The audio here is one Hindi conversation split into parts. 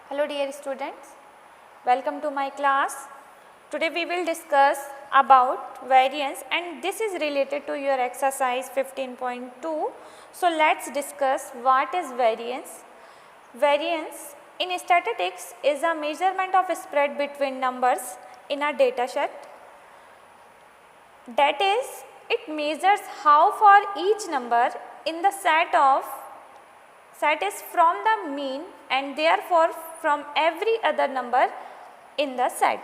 Hello dear students, welcome to my class. Today we will discuss about variance and this is related to your exercise 15.2. So let's discuss what is variance. Variance in statistics is a measurement of spread between numbers in a data set. That is, it measures how far each number in the set is from the mean and therefore from every other number in the set.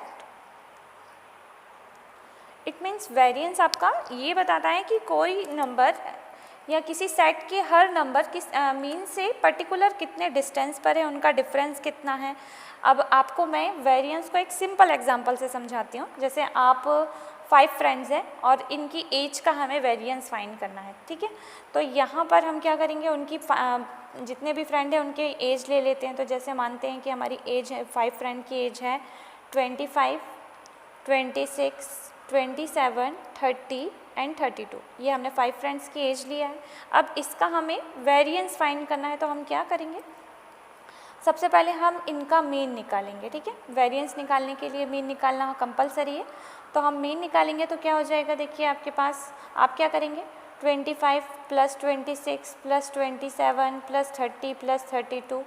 It means variance आपका ये बताता है कि कोई नंबर या किसी सेट के हर नंबर किस मीन से पर्टिकुलर कितने डिस्टेंस पर है, उनका डिफरेंस कितना है. अब आपको मैं वेरिएंस को एक सिंपल एग्जांपल से समझाती हूँ. जैसे आप 5 फ्रेंड्स हैं और इनकी एज का हमें वेरिएंस फाइंड करना है. ठीक है, तो यहाँ पर हम क्या करेंगे, उनकी जितने भी फ्रेंड हैं उनके एज ले लेते हैं. तो जैसे मानते हैं कि हमारी एज है, 5 फ्रेंड की एज है 25, 26, 27, 30 एंड 32. ये हमने 5 फ्रेंड्स की एज लिया है. अब इसका हमें वेरिएंस फाइंड करना है. तो हम क्या करेंगे, सबसे पहले हम इनका मीन निकालेंगे. ठीक है, वेरिएंस निकालने के लिए मीन निकालना कंपलसरी है. तो हम मीन निकालेंगे तो क्या हो जाएगा, देखिए आपके पास आप क्या करेंगे, 25 + 26 + 27 + 30 + 32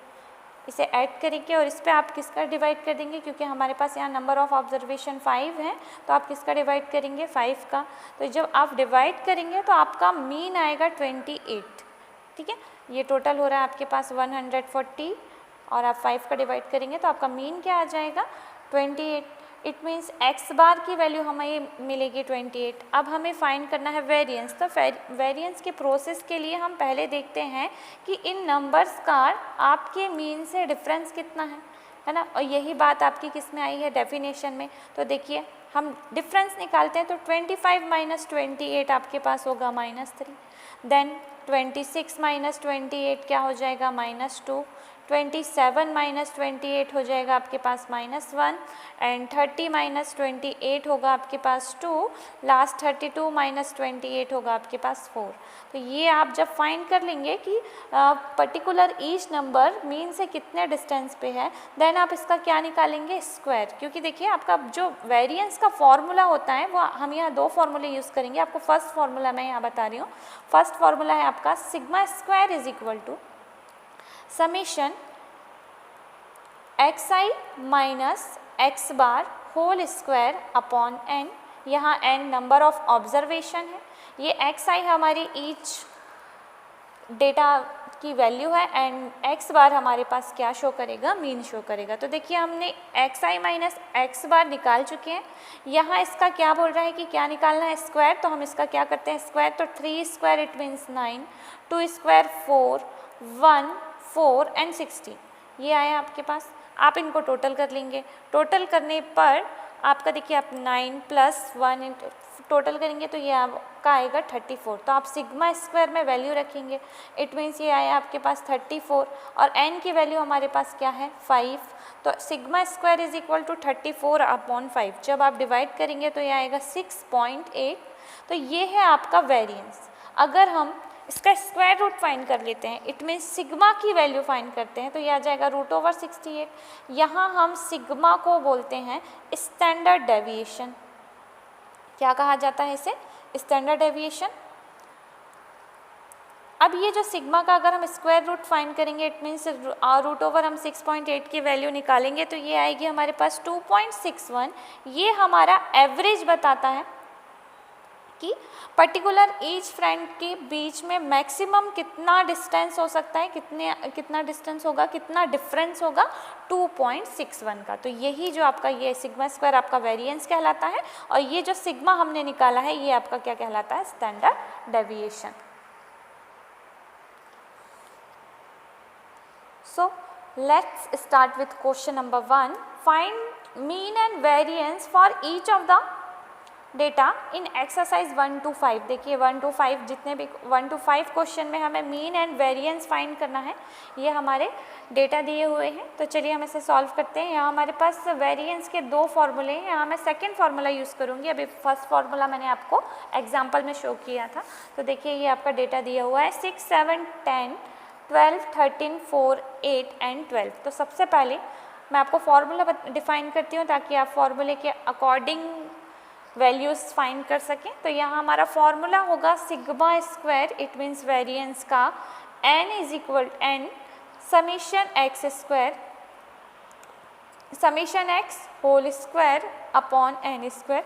इसे ऐड करेंगे और इस पर आप किसका डिवाइड कर देंगे, क्योंकि हमारे पास यहाँ नंबर ऑफ ऑब्जर्वेशन 5 है. तो आप किसका डिवाइड करेंगे, 5 का. तो जब आप डिवाइड करेंगे तो आपका मीन आएगा 28. ठीक है, ये टोटल हो रहा है आपके पास 140 और आप 5 का डिवाइड करेंगे तो आपका मीन क्या आ जाएगा, 28. इट मीन्स एक्स बार की वैल्यू हमें मिलेगी 28. अब हमें फाइंड करना है वेरिएंस. तो वेरिएंस के प्रोसेस के लिए हम पहले देखते हैं कि इन नंबर्स का आपके मीन से डिफरेंस कितना है ना. और यही बात आपकी किस में आई है, डेफिनेशन में. तो देखिए हम डिफरेंस निकालते हैं. तो 25 - 28 आपके पास होगा -3. देन 26 - 28 क्या हो जाएगा, -2. 27 - 28 हो जाएगा आपके पास -1 एंड 30 - 28 होगा आपके पास 2. लास्ट 32 - 28 होगा आपके पास 4. तो ये आप जब फाइंड कर लेंगे कि पर्टिकुलर ईच नंबर मीन से कितने डिस्टेंस पे है, देन आप इसका क्या निकालेंगे, स्क्वायर. क्योंकि देखिए आपका जो वेरिएंस का फॉर्मूला होता है वो हम यहाँ 2 फॉर्मूले यूज़ करेंगे. आपको फर्स्ट फॉर्मूला मैं यहाँ बता रही हूँ. फर्स्ट फॉर्मूला है आपका sigma square is equal to summation xi minus x bar whole square upon n. यहाँ n नंबर ऑफ ऑब्जर्वेशन है, ये xi हमारी ईच डेटा की वैल्यू है एंड x बार हमारे पास क्या शो करेगा, मीन शो करेगा. तो देखिए हमने xi माइनस x बार निकाल चुके हैं. यहाँ इसका क्या बोल रहा है कि क्या निकालना है, स्क्वायर. तो हम इसका क्या करते हैं, स्क्वायर. तो 3 square it means 9, 2 square 4, 1 4 and 60 ये आया आपके पास. आप इनको टोटल कर लेंगे. टोटल करने पर आपका देखिए आप 9 + 1 टोटल करेंगे तो ये आपका आएगा 34. तो आप सिग्मा स्क्वायर में वैल्यू रखेंगे. इट मीन्स ये आया आपके पास 34 और n की वैल्यू हमारे पास क्या है, 5. तो sigma square is equal to 34 upon 5. जब आप डिवाइड करेंगे तो ये आएगा 6.8. तो ये है आपका वेरिएंस. अगर हम इसका स्क्वायर रूट फाइंड कर लेते हैं, इट मीन्स सिग्मा की वैल्यू फाइंड करते हैं, तो ये आ जाएगा √68. यहाँ हम सिग्मा को बोलते हैं स्टैंडर्ड डेविएशन. क्या कहा जाता है इसे, स्टैंडर्ड डेविएशन. अब ये जो सिग्मा का अगर हम स्क्वायर रूट फाइंड करेंगे, इट मीन्स √ हम 6.8 की वैल्यू निकालेंगे तो ये आएगी हमारे पास 2.61. ये हमारा एवरेज बताता है कि पर्टिकुलर ईच फ्रेंड के बीच में मैक्सिमम कितना डिस्टेंस हो सकता है, कितना डिस्टेंस होगा, कितना डिफरेंस होगा, 2.61 का. तो यही जो आपका ये सिग्मा स्क्वायर आपका वेरिएंस कहलाता है और ये जो सिग्मा हमने निकाला है ये आपका क्या कहलाता है, standard deviation. So let's start with question number 1. Find mean and variance for each of the data in exercise 1 to 5. देखिए 1 to 5 जितने भी 1 to 5 क्वेश्चन में हमें मीन एंड वेरिएंस फाइंड करना है. ये हमारे डेटा दिए हुए हैं. तो चलिए हम इसे सॉल्व करते हैं. यहाँ हमारे पास वेरिएंस के 2 फॉर्मूले हैं. यहाँ मैं सेकंड फार्मूला यूज़ करूँगी. अभी फर्स्ट फार्मूला मैंने आपको एग्जाम्पल में शो किया था. तो देखिए ये आपका डेटा दिया हुआ है 6, 7, 10, 12, 13, 4, 8 एंड 12. तो सबसे पहले मैं आपको फॉर्मूला डिफाइन करती हूँ ताकि आप फॉर्मूले के अकॉर्डिंग वैल्यूज़ फाइंड कर सकें। तो यहाँ हमारा फॉर्मूला होगा sigma square, it means variance का, n is equal n summation x square, summation x whole square upon n square.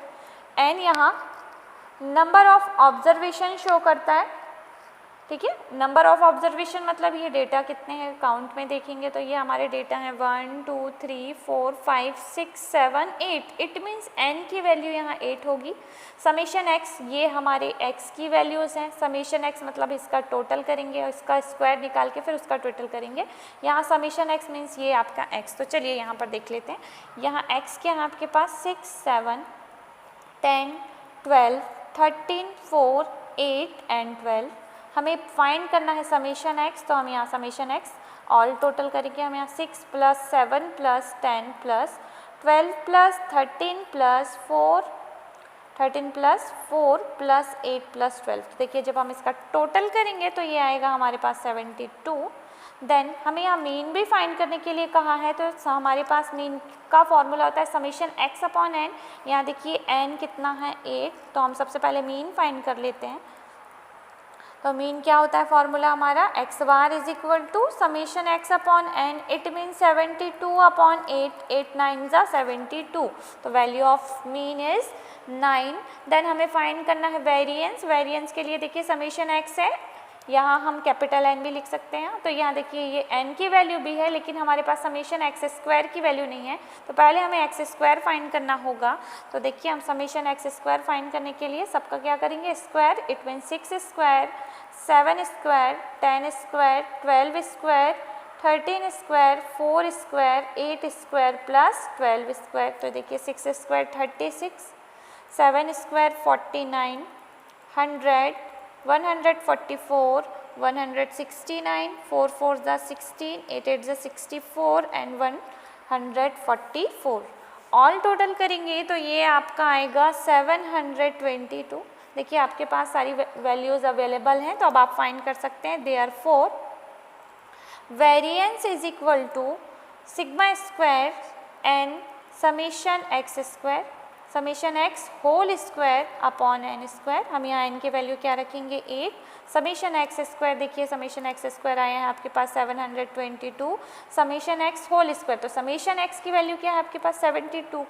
n यहाँ नंबर ऑफ ऑब्जर्वेशन शो करता है, ठीक है। नंबर ऑफ ऑब्जर्वेशन मतलब ये डेटा कितने हैं काउंट में देखेंगे तो ये हमारे डेटा हैं 1 2 3 4 5 6 7 8, इट मीन्स n की वैल्यू यहाँ 8 होगी। समीशन x ये हमारे x की वैल्यूज़ हैं, समीशन x मतलब इसका टोटल करेंगे और इसका स्क्वायर निकाल के फिर उसका टोटल करेंगे। यहाँ समीशन x मीन्स ये आपका x। तो चलिए यहाँ पर देख लेते हैं। यहाँ x क्या है आपके पास 6 7 10 12 13 4 8 एंड 12। हमें फाइंड करना है समीशन x, तो हम यहाँ समीशन x ऑल टोटल करेंगे। हम यहाँ 6 plus 7 plus 10 plus 12 plus 13 plus 4 plus 8 plus 12। तो देखिए जब हम इसका टोटल करेंगे तो ये आएगा हमारे पास 72। देन हमें यहाँ मीन भी फाइंड करने के लिए कहा है, तो हमारे पास मीन का फॉर्मूला होता है समीशन x अपॉन n। यहाँ देखिए n कितना है 8, तो हम सबसे पहले मीन फाइंड कर लेते हैं। तो मीन क्या होता है फॉर्मूला हमारा x bar is equal to summation x upon n, it mean 72 upon 8, 8 9 जा 72। तो value of mean is 9। Then हमें फाइंड करना है वेरिएंस। वेरिएंस के लिए देखिए समीशन x है, यहाँ हम कैपिटल N भी लिख सकते हैं। तो यहाँ देखिए ये n की वैल्यू भी है लेकिन हमारे पास समीशन एक्स स्क्वायर की वैल्यू नहीं है, तो पहले हमें एक्स स्क्वायर फाइंड करना होगा। तो देखिए हम समीशन एक्स स्क्वायर फाइंड करने के लिए सबका क्या करेंगे square, it mean 6 square 7 square 10 square 12 square 13 square 4 square 8 square plus 12 square. तो देखिए 6 स्क्वायर 36, 7 स्क्वायर 49, 100 144 169, 4 4 ज़ा 16, 8 8 ज़ा 64 एंड 144। ऑल टोटल करेंगे तो ये आपका आएगा 722। देखिए आपके पास सारी वैल्यूज़ अवेलेबल हैं, तो अब आप फाइंड कर सकते हैं। Therefore variance is equal to sigma square N summation x square, summation x whole square upon N square. हम यहाँ एन की वैल्यू क्या रखेंगे 8, समीशन एक्स स्क्वायर देखिए समीशन एक्स स्क्वायर आया है आपके पास 722, समीशन एक्स होल स्क्वायर, तो समीशन एक्स की वैल्यू क्या है आपके पास 72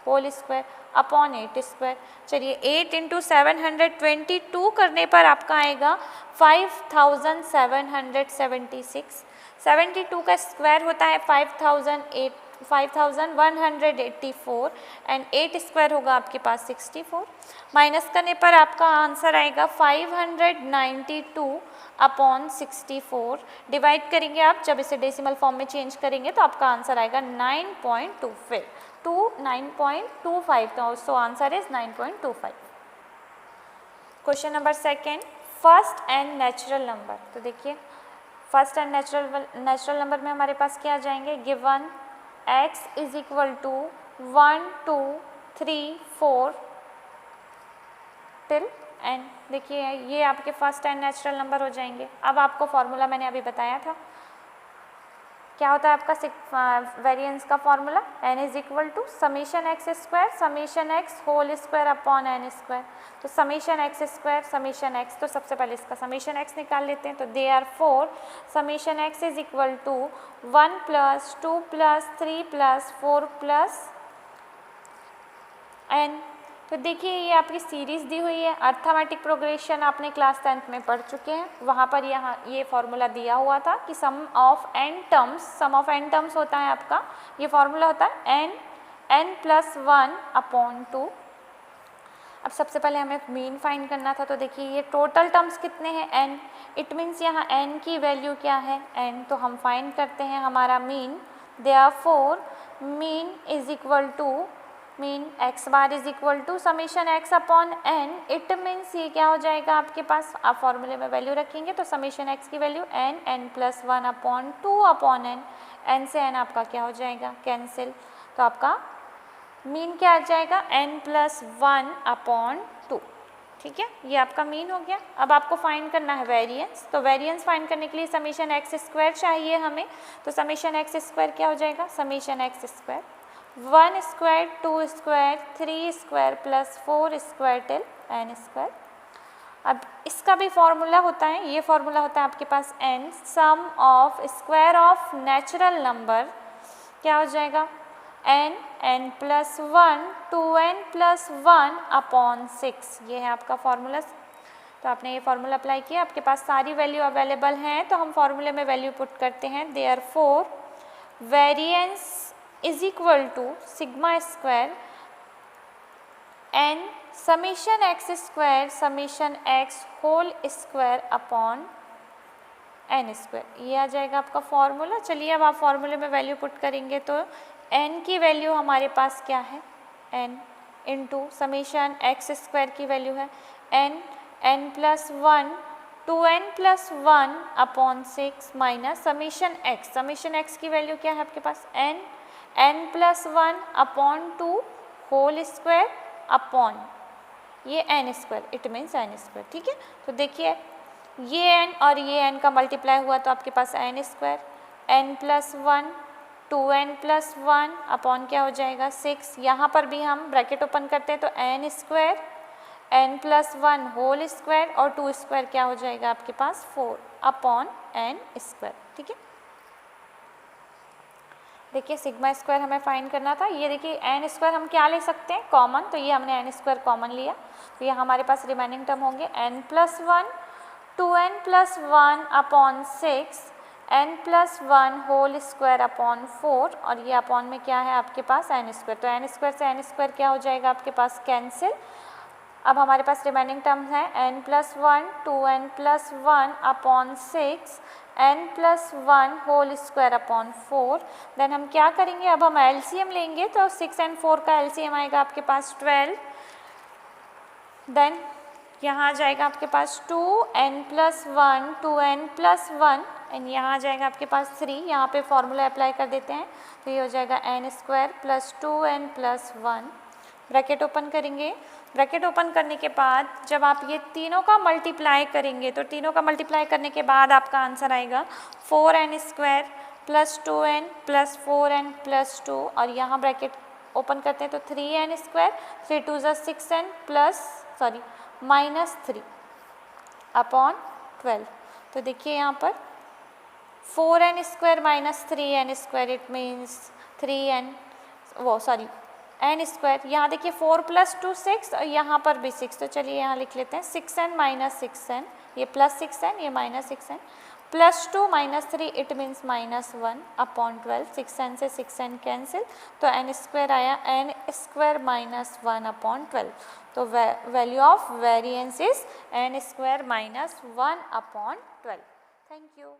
होल स्क्वायर अपॉन 8 स्क्वायर। चलिए 8 इंटू 722 करने पर आपका आएगा 5776। 72 का स्क्वायर होता है 5184 एंड 8 स्क्वायर होगा आपके पास 64। माइनस करने पर आपका आंसर आएगा 592 अपॉन 64। डिवाइड करेंगे आप जब इसे डेसिमल फॉर्म में चेंज करेंगे तो आपका आंसर आएगा 9.25 to 9.25। So answer is 9.25। Question number second, first and natural number. तो देखिए फर्स्ट एंड नेचुरल नंबर में हमारे पास क्या आ जाएंगे, given x is equal to 1 2 3 4 till n। देखिए ये आपके फर्स्ट एंड नेचुरल नंबर हो जाएंगे। अब आपको फॉर्मूला मैंने अभी बताया था, क्या होता है आपका वेरिएंस का formula, n is equal to summation x square summation x whole square upon n square. तो summation x square summation x, तो सबसे पहले इसका समीशन एक्स निकाल लेते हैं। तो therefore summation X is equal to 1 plus 2 plus 3 plus 4 plus n। तो देखिए ये आपकी सीरीज़ दी हुई है, अर्थमेटिक प्रोग्रेशन आपने क्लास 10th में पढ़ चुके हैं। वहाँ पर यहाँ ये फॉर्मूला दिया हुआ था कि सम ऑफ n टर्म्स होता है आपका, ये फॉर्मूला होता है n प्लस 1 अपॉन 2। अब सबसे पहले हमें मीन फाइंड करना था, तो देखिए ये टोटल टर्म्स कितने हैं n, इट मीन्स यहाँ n की वैल्यू क्या है n, तो हम फाइंड करते हैं हमारा mean. Therefore mean is equal to mean X bar is equal to summation X upon N, it means ये क्या हो जाएगा आपके पास, आप फॉर्मूले में वैल्यू रखेंगे तो समीशन एक्स की value N plus 1 upon 2 upon N से एन आपका क्या हो जाएगा कैंसिल, तो आपका मीन क्या आ जाएगा n प्लस 1 अपॉन 2। ठीक है, ये आपका मीन हो गया। अब आपको फाइंड करना है वेरिएंस। तो वेरिएंस फाइंड करने के लिए समेशन एक्स स्क्वायर चाहिए हमें। तो समेशन एक्स स्क्वायर क्या हो जाएगा, summation X square 1 square 2 square 3 square plus 4 square till n square. अब इसका भी फॉर्मूला होता है, ये फॉर्मूला होता है आपके पास n sum of square of natural number क्या हो जाएगा n plus 1 2n plus 1 upon 6, ये है आपका फॉर्मूला। तो आपने ये फॉर्मूला अप्लाई किया, आपके पास सारी वैल्यू अवेलेबल हैं, तो हम फॉर्मूले में वैल्यू पुट करते हैं। Therefore variance is equal to sigma square n summation X square summation X whole square upon n square, ये आ जाएगा आपका फॉर्मूला। चलिए अब आप फॉर्मूले में वैल्यू पुट करेंगे तो n की वैल्यू हमारे पास क्या है, n into summation X square की वैल्यू है n plus 1 2n plus 1 upon 6 minus summation x की वैल्यू क्या है आपके पास n plus 1 upon 2 whole square upon ये n square, it means n square. ठीक है, तो देखिए ये n और ये n का मल्टीप्लाई हुआ तो आपके पास n square n plus 1 2n plus 1 upon क्या हो जाएगा 6। यहाँ पर भी हम ब्रैकेट ओपन करते हैं तो n square n plus 1 whole square और 2 स्क्वायर क्या हो जाएगा आपके पास 4 अपॉन n स्क्वायर। ठीक है, देखिए सिग्मा स्क्वायर हमें फाइंड करना था। ये देखिए n स्क्वायर हम क्या ले सकते हैं कॉमन, तो ये हमने n स्क्वायर कॉमन लिया, तो ये हमारे पास रिमेनिंग टर्म होंगे n plus 1 2n plus 1 upon 6 n plus 1 whole square upon 4 और ये अपॉन में क्या है आपके पास n स्क्वायर। तो n स्क्वायर से n स्क्वायर क्या हो जाएगा आपके पास कैंसिल। अब हमारे पास रिमेनिंग टर्म्स हैं n plus 1 2n plus 1 upon 6 n plus 1 whole square upon 4। Then हम क्या करेंगे, अब हम एलसीएम लेंगे तो 6 and 4 का एलसीएम आएगा आपके पास 12। देन यहाँ आ जाएगा आपके पास 2n plus 1 2n plus 1 and यहाँ आ जाएगा आपके पास 3। यहाँ पे फॉर्मूला अप्लाई कर देते हैं तो ये हो जाएगा n square plus 2n plus 1, bracket open करेंगे। ब्रैकेट ओपन करने के बाद जब आप ये तीनों का मल्टीप्लाई करेंगे तो तीनों का मल्टीप्लाई करने के बाद आपका आंसर आएगा 4n square plus 2n plus 4n plus 2 और यहाँ ब्रैकेट ओपन करते हैं तो 3n square 3 2 6n plus minus 3 upon 12। तो देखिए यहाँ पर 4n square minus 3n square, it means 3n n square. यहाँ देखिए 4 प्लस 2 6 और यहाँ पर भी 6, तो चलिए यहाँ लिख लेते हैं 6n माइनस 6n, ये प्लस 6n ये minus 6n plus 2 minus 3, it means minus 1 upon 12। 6n से 6n कैंसिल तो n स्क्वायर आया n स्क्वायर माइनस 1 अपॉन 12। तो value of variance is n square minus 1 upon 12। Thank you.